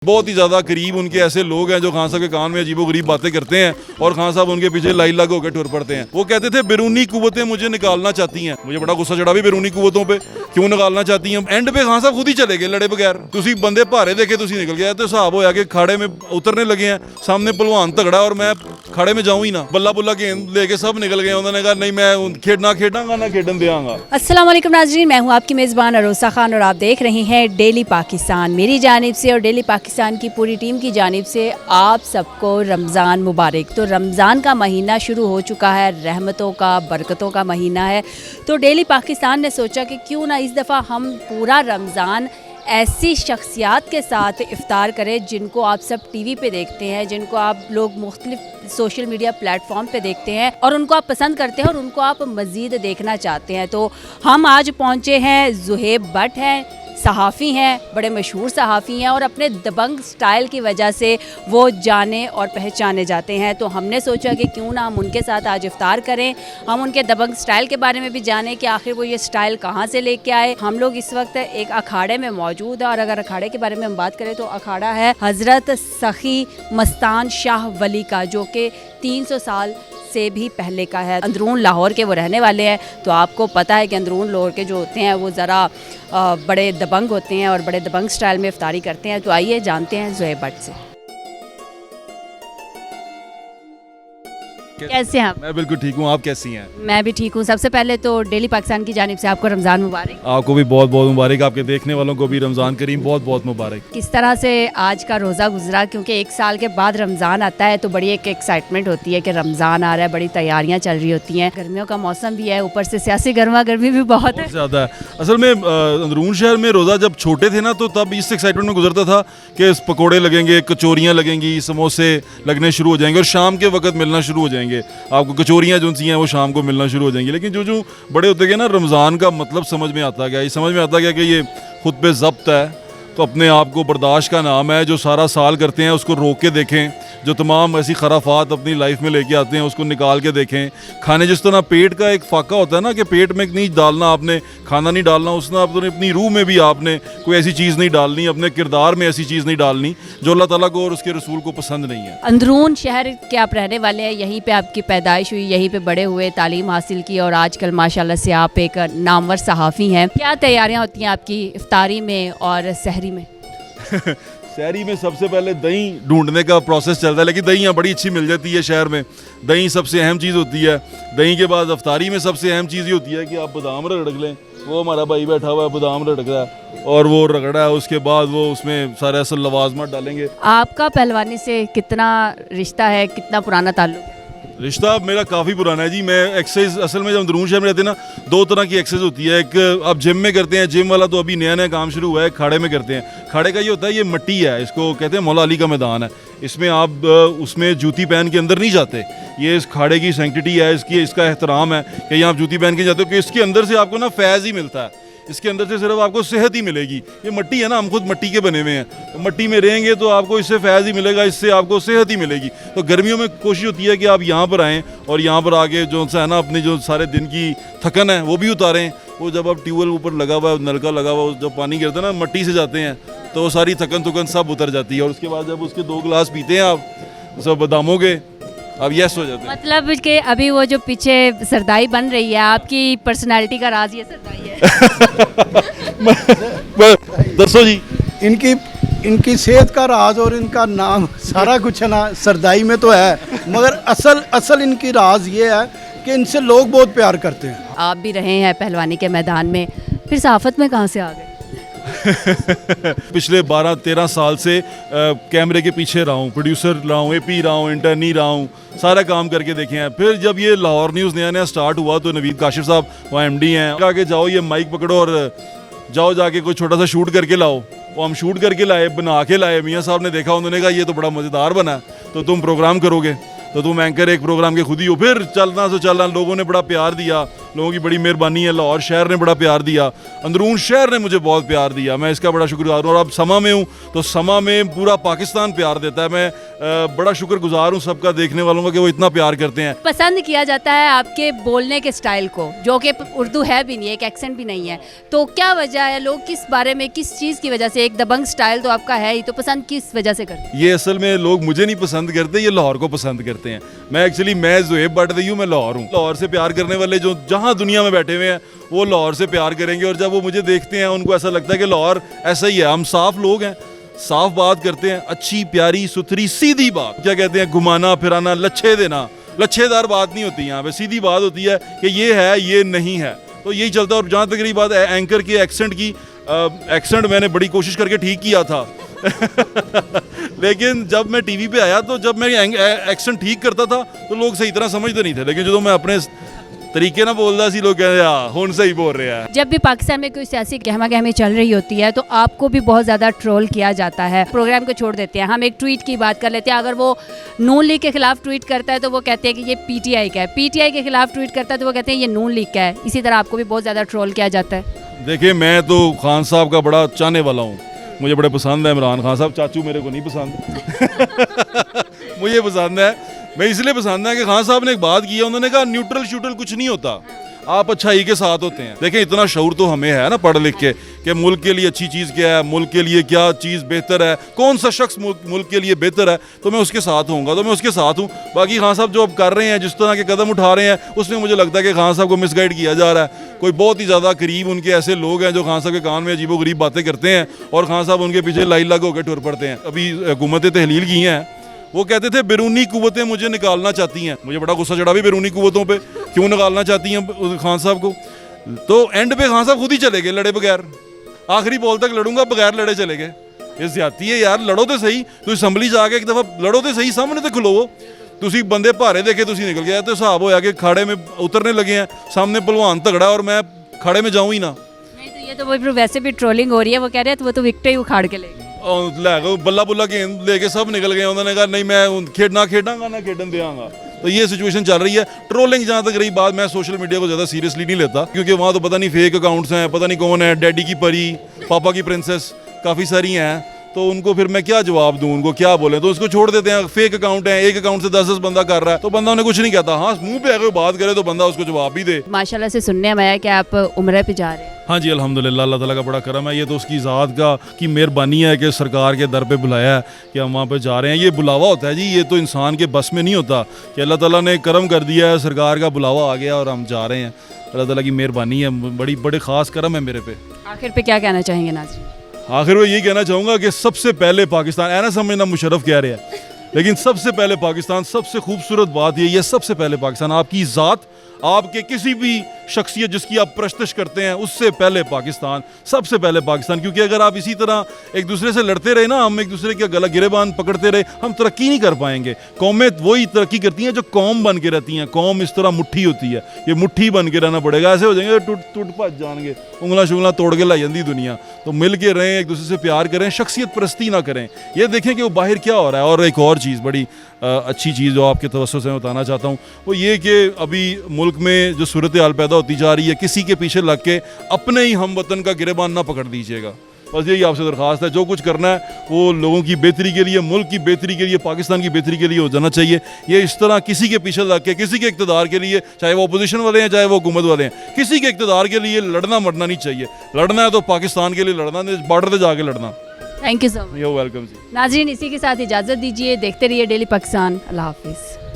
बहुत ही ज़्यादा करीब उनके ऐसे लोग हैं जो खान साहब के कान में अजीबोगरीब बातें करते हैं और खान साहब उनके पीछे लाई लग होकर टुर पड़ते हैं। वो कहते थे बैरूनी कुव्वतें मुझे निकालना चाहती हैं। मुझे बड़ा गुस्सा चढ़ा भी बैरूनी कुव्वतों पे क्यों निकालना चाहती हैं। एंड पे खान साहब खुद ही चले गए लड़े बगैर। तुसी बंदे भारे देखे तुसी निकल गया तो हिसाब होया कि खाड़े में उतरने लगे हैं, सामने पहलवान तगड़ा और मैं खाड़े में जाऊँ ही ना। बल्ला बुल्ला गेंद लेके सब निकल गए। उन्होंने कहा नहीं मैं खेडांगा ना खेडन देंगा। अस्सलाम वालेकुम नाज़रीन, मैं हूँ आपकी मेज़बान अरोसा खान और आप देख रहे हैं डेली पाकिस्तान। मेरी जानिब से और डेली पाकिस्तान की पूरी टीम की जानिब से आप सबको रमज़ान मुबारक। तो रमज़ान का महीना शुरू हो चुका है, रहमतों का बरकतों का महीना है। तो डेली पाकिस्तान ने सोचा कि क्यों ना इस दफ़ा हम पूरा रमज़ान ऐसी शख्सियात के साथ इफ्तार करें जिनको आप सब टीवी पे देखते हैं, जिनको आप लोग मुख्तलिफ सोशल मीडिया प्लेटफॉर्म पे देखते हैं और उनको आप पसंद करते हैं और उनको आप मज़ीद देखना चाहते हैं। तो हम आज पहुँचे हैं, ज़ुहैब भट्ट हैं, सहाफ़ी हैं, बड़े मशहूर सहाफ़ी हैं और अपने दबंग स्टाइल की वजह से वो जाने और पहचाने जाते हैं। तो हमने सोचा कि क्यों ना हम उनके साथ आज इफ्तार करें, हम उनके दबंग स्टाइल के बारे में भी जानें कि आखिर वो ये स्टाइल कहाँ से लेके आए। हम लोग इस वक्त एक अखाड़े में मौजूद है और अगर अखाड़े के बारे में हम बात करें तो अखाड़ा है हज़रत सखी मस्तान शाह वली का, जो कि 300 साल से भी पहले का है। अंदरून लाहौर के वो रहने वाले हैं। तो आपको पता है कि अंदरून लाहौर के जो होते हैं वो ज़रा बड़े दबंग होते हैं और बड़े दबंग स्टाइल में इफ्तारी करते हैं। तो आइए जानते हैं ज़ुहैब भट्ट से। कैसे हैं आप? मैं बिल्कुल ठीक हूँ, आप कैसी हैं? मैं भी ठीक हूँ। सबसे पहले तो डेली पाकिस्तान की जानिब से आपको रमज़ान मुबारक। आपको भी बहुत बहुत मुबारक, आपके देखने वालों को भी रमज़ान करीम बहुत बहुत मुबारक। किस तरह से आज का रोज़ा गुजरा, क्योंकि एक साल के बाद रमज़ान आता है तो बड़ी एक एक्साइटमेंट होती है कि रमज़ान आ रहा है, बड़ी तैयारियाँ चल रही होती हैं। गर्मियों का मौसम भी है, ऊपर से सियासी गर्मी भी बहुत है ज़्यादा है। असल में अंदरून शहर में रोज़ा जब छोटे थे ना तो तब इस एक्साइटमेंट में गुजरता था कि पकौड़े लगेंगे, कचौरियाँ लगेंगी, समोसे लगने शुरू हो जाएंगे और शाम के वक्त मिलना शुरू हो जाएंगे। आपको कचौरियाँ जो सी हैं वो शाम को मिलना शुरू हो जाएंगी। लेकिन जो बड़े होते गए ना रमज़ान का मतलब समझ में आता गया। ये समझ में आता गया कि ये खुद पे ज़ब्त है, तो अपने आप को बर्दाश्त का नाम है। जो सारा साल करते हैं उसको रोक के देखें, जो तमाम ऐसी खराफात अपनी लाइफ में लेके आते हैं उसको निकाल के देखें। खाने जिस तरह पेट का एक फाका होता है ना कि पेट में नहीं डालना, आपने खाना नहीं डालना, उसने आपने अपनी रूह में भी आपने कोई ऐसी चीज़ नहीं डालनी, अपने किरदार में ऐसी चीज़ नहीं डालनी जो अल्लाह ताला को और उसके रसूल को पसंद नहीं है। अंदरून शहर के आप रहने वाले हैं, यहीं पे आपकी पैदाइश हुई, यहीं पे बड़े हुए, तालीम हासिल की और आजकल माशाल्लाह से आप एक नामवर सहाफ़ी हैं। क्या तैयारियां होती हैं आपकी इफ्तारी में और सहरी में? शहरी में सबसे पहले दही ढूंढने का प्रोसेस चलता है, लेकिन दही यहाँ बड़ी अच्छी मिल जाती है शहर में। दही सबसे अहम चीज़ होती है। दही के बाद अफ्तारी में सबसे अहम चीज़ ये होती है कि आप बादाम रगड़ लें। वो हमारा भाई बैठा हुआ है, बादाम रगड़ रहा है और वो रगड़ा है, उसके बाद वो उसमें सारे असल लवाजमत डालेंगे। आपका पहलवानी से कितना रिश्ता है, कितना पुराना ताल्लुक है? रिश्ता मेरा काफ़ी पुराना है जी। मैं एक्सरसाइज असल में जब अंदरून शहर में रहते हैं ना, दो तरह की एक्सरसाइज होती है। एक आप जिम में करते हैं, जिम वाला तो अभी नया नया काम शुरू हुआ है। खाड़े में करते हैं। खाड़े का ये होता है, ये मिट्टी है, इसको कहते हैं मौला अली का मैदान है। इसमें आप उसमें जूती पहन के अंदर नहीं जाते। ये इस खाड़े की सैंक्टिटी है, इसका एहतराम है कि यहाँ आप जूती पहन के जाते हो कि इसके अंदर से आपको ना फैज़ ही मिलता है। इसके अंदर से सिर्फ आपको सेहत ही मिलेगी। ये मिट्टी है ना, हम खुद मिट्टी के बने हुए हैं, तो मिट्टी में रहेंगे तो आपको इससे फैज़ ही मिलेगा, इससे आपको सेहत ही मिलेगी। तो गर्मियों में कोशिश होती है कि आप यहाँ पर आएँ और यहाँ पर आके जो सा है ना अपनी जो सारे दिन की थकन है वो भी उतारें। वो जब आप ट्यूबवेल ऊपर लगा हुआ है, नलका लगा हुआ, जब पानी गिरता है ना मिट्टी से जाते हैं तो सारी थकन सब उतर जाती है। और उसके बाद जब उसके 2 गिलास पीते हैं आप सब बादामों के, अब यस हो जाते हैं। मतलब कि अभी वो जो पीछे सरदाई बन रही है, आपकी पर्सनालिटी का राज ये सरदाई है। दसो जी। इनकी सेहत का राज और इनका नाम सारा कुछ है ना सरदाई में तो है, मगर असल इनकी राज ये है कि इनसे लोग बहुत प्यार करते हैं। आप भी रहे हैं पहलवानी के मैदान में, फिर सहाफ़त में कहाँ से आ गए? पिछले 12-13 साल से कैमरे के पीछे रहा हूँ, प्रोड्यूसर रहा हूँ, एपी रहा हूँ, इंटर्नी रहा हूँ, सारा काम करके देखे हैं। फिर जब ये लाहौर न्यूज़ नया स्टार्ट हुआ तो नवीद काशिफ साहब वहाँ एमडी हैं, आगे जाओ ये माइक पकड़ो और जाओ जाके कोई छोटा सा शूट करके लाओ। वो हम शूट करके लाए, बना के लाए। मियाँ साहब ने देखा, उन्होंने कहा ये तो बड़ा मज़ेदार बना, तो तुम प्रोग्राम करोगे, तो तुम एंकर एक प्रोग्राम के खुद ही हो। फिर चलना तो चलना, लोगों ने बड़ा प्यार दिया, लोगों की बड़ी मेहरबानी है। लाहौर शहर ने बड़ा प्यार दिया, अंदरून शहर ने मुझे बहुत प्यार दिया, मैं इसका बड़ा शुक्रगुजार हूँ। और अब समा में हूँ तो समा में पूरा पाकिस्तान प्यार देता है। मैं बड़ा शुक्रगुजार हूँ सबका, देखने वालों का, कि वो इतना प्यार करते हैं। पसंद किया जाता है आपके बोलने के स्टाइल को, जो कि उर्दू है भी नहीं, एक एक्सेंट भी नहीं है, तो क्या वजह है? लोग किस बारे में, किस चीज़ की वजह से? एक दबंग स्टाइल तो आपका है ही, तो पसंद किस वजह से करते हैं? ये असल में लोग मुझे नहीं पसंद करते, ये लाहौर को पसंद करते हैं। मैं ज़ुहैब भट्ट हूँ, मैं लाहौर हूँ। लाहौर से प्यार करने वाले जो जहाँ दुनिया में बैठे हुए हैं वो लाहौर से प्यार करेंगे, और जब वो मुझे देखते हैं उनको ऐसा लगता है कि लाहौर ऐसा ही है। हम साफ लोग हैं, साफ बात करते हैं, अच्छी प्यारी सुथरी सीधी बात, क्या कहते हैं, घुमाना फिराना, लच्छे देना, लच्छेदार बात नहीं होती यहाँ पे, सीधी बात होती है कि ये है ये नहीं है, तो यही चलता है। और जहाँ तक रही बात एंकर के एक्सेंट की, एक्सेंट मैंने बड़ी कोशिश करके ठीक किया था लेकिन जब मैं टीवी पे आया तो जब मैं एक्सेंट ठीक करता था तो लोग सही तरह समझते नहीं थे, लेकिन जो मैं अपने तरीके ना बोलता सी, लोग कहते हैं हुन सही बोल रहे हैं। जब भी पाकिस्तान में कोई सियासी गहमा गहमी चल रही होती है तो आपको भी बहुत ज़्यादा ट्रोल किया जाता है। प्रोग्राम को छोड़ देते हैं, हम एक ट्वीट की बात कर लेते हैं। अगर वो नून लीग के खिलाफ ट्वीट करता है तो वो कहते हैं कि ये पीटीआई का है, पीटीआई के खिलाफ ट्वीट करता है तो वो कहते हैं ये नून लीग का है। इसी तरह आपको भी बहुत ज़्यादा ट्रोल किया जाता है। देखिए, मैं तो खान साहब का बड़ा चाहने वाला हूँ, मुझे बड़े पसंद है इमरान खान साहब। चाचू मेरे को नहीं पसंद मुझे पसंद है, मैं इसलिए पसंद है कि खान साहब ने एक बात की है, उन्होंने कहा न्यूट्रल शूट्रल कुछ नहीं होता, आप अच्छाई के साथ होते हैं। देखें, इतना शऊर तो हमें है ना पढ़ लिख के, कि मुल्क के लिए अच्छी चीज़ क्या है, मुल्क के लिए क्या चीज़ बेहतर है, कौन सा शख्स मुल्क के लिए बेहतर है, तो मैं उसके साथ होऊंगा, तो मैं उसके साथ हूँ। बाकी खान साहब जो अब कर रहे हैं, जिस तरह के कदम उठा रहे हैं, उसमें मुझे लगता है कि खान साहब को मिसगाइड किया जा रहा है। कोई बहुत ही ज़्यादा करीब उनके ऐसे लोग हैं जो खान साहब के कान में अजीबो गरीब बातें करते हैं, और खान साहब उनके पीछे लाई लग होकर टुर पड़ते हैं। अभी हुकूमत तहलील की हैं, वो कहते थे बैरूनी कुव्वतें मुझे निकालना चाहती हैं। मुझे बड़ा गुस्सा चढ़ा भी बैरूनी कुव्वतों पे, क्यों निकालना चाहती हैं खान साहब को। तो एंड पे खान साहब खुद ही चले गए लड़े बगैर, आखिरी बॉल तक लड़ूंगा बगैर लड़े चले गए। ये ज्यादती है यार, लड़ो तो सही, तो असैम्बली जाके एक दफ़ा लड़ो तो सही, सामने तो खलोवो। तुसी बंदे भारे देखे तुसी निकल गया, तो हिसाब होया कि खाड़े में उतरने लगे हैं, सामने पहलवान तगड़ा और मैं खाड़े में जाऊँ ही ना। नहीं तो ये तो वो वैसे भी ट्रोलिंग हो रही है, वो कह रहे हैं वो तो विकेट ही उखाड़ के ले लै बल्ला बुल्ला गेंद लेके सब निकल गए। उन्होंने कहा नहीं मैं खेडांगा ना खेडन देंगा। तो ये सिचुएशन चल रही है। ट्रोलिंग जहाँ तक रही बात, मैं सोशल मीडिया को ज़्यादा सीरियसली नहीं लेता, क्योंकि वहाँ तो पता नहीं फेक अकाउंट्स हैं, पता नहीं कौन है, डैडी की परी, पापा की प्रिंसेस, काफ़ी सारी हैं। तो उनको फिर मैं क्या जवाब दूं, उनको क्या बोले, तो उसको छोड़ देते हैं। फेक अकाउंट है, एक अकाउंट से 10-10 बंदा कर रहा है, तो बंदा उन्हें कुछ नहीं कहता। हाँ, मुंह पे अगर बात करे तो बंदा उसको जवाब भी दे। माशाल्लाह से सुनने में आया कि आप उम्रे पे जा रहे हैं। हाँ जी, अल्हम्दुलिल्लाह, अल्लाह ताला का बड़ा करम है। ये तो उसकी ज़ात का की मेहरबानी है कि सरकार के दर पे बुलाया है कि हम वहाँ पे जा रहे हैं। ये बुलावा होता है जी, ये तो इंसान के बस में नहीं होता कि अल्लाह ताला ने करम कर दिया है, सरकार का बुलावा आ गया और हम जा रहे हैं। अल्लाह ताला की मेहरबानी है, बड़े ख़ास करम है मेरे पे। आखिर पे क्या कहना चाहेंगे नाज़रीन? आखिर में यही कहना चाहूँगा कि सबसे पहले पाकिस्तान, ऐसा समझना मुशर्रफ कह रहे हैं, लेकिन सबसे पहले पाकिस्तान, सबसे खूबसूरत बात ये सबसे पहले पाकिस्तान, आपकी ज़ात, आपके किसी भी शख्सियत जिसकी आप प्रस्तश करते हैं, उससे पहले पाकिस्तान, सबसे पहले पाकिस्तान। क्योंकि अगर आप इसी तरह एक दूसरे से लड़ते रहे ना, हम एक दूसरे के गला गिरेबान पकड़ते रहे, हम तरक्की नहीं कर पाएंगे। कौमें वही तरक्की करती हैं जो कौम बन के रहती हैं। कौम इस तरह मुट्ठी होती है, ये मुट्ठी बन के रहना पड़ेगा। ऐसे हो जाएंगे टूट भज जाएंगे, उंगला शुंगला तोड़ के लाई जाती दुनिया। तो मिल के रहें, एक दूसरे से प्यार करें, शख्सियत परस्ती ना करें। ये देखें कि वो बाहर क्या हो रहा है। और एक और चीज़, बड़ी अच्छी चीज़ जो आपके तवज्जो से मैं बताना चाहता हूँ, वो ये कि अभी मुल्क में जो सूरत हाल पैदा होती जा रही है, किसी के पीछे लग के अपने ही हम वतन का गिरेबान ना पकड़ दीजिएगा। बस यही आपसे दरख्वास्त है। जो कुछ करना है वो लोगों की बेहतरी के लिए, मुल्क की बेहतरी के लिए, पाकिस्तान की बेहतरी के लिए हो जाना चाहिए। ये इस तरह किसी के पीछे लग के, किसी के इक़्तिदार के लिए, चाहे वो अपोजिशन वाले हैं चाहे वो हुकूमत वाले हैं, किसी के इक़्तिदार के लिए लड़ना मरना नहीं चाहिए। लड़ना है तो पाकिस्तान के लिए लड़ना, बॉर्डर पर जाके लड़ना। Thank you so much. You welcome जी। नाज़रीन, इसी के साथ इजाज़त दीजिए। देखते रहिए डेली पाकिस्तान। अल्लाह हाफिज़।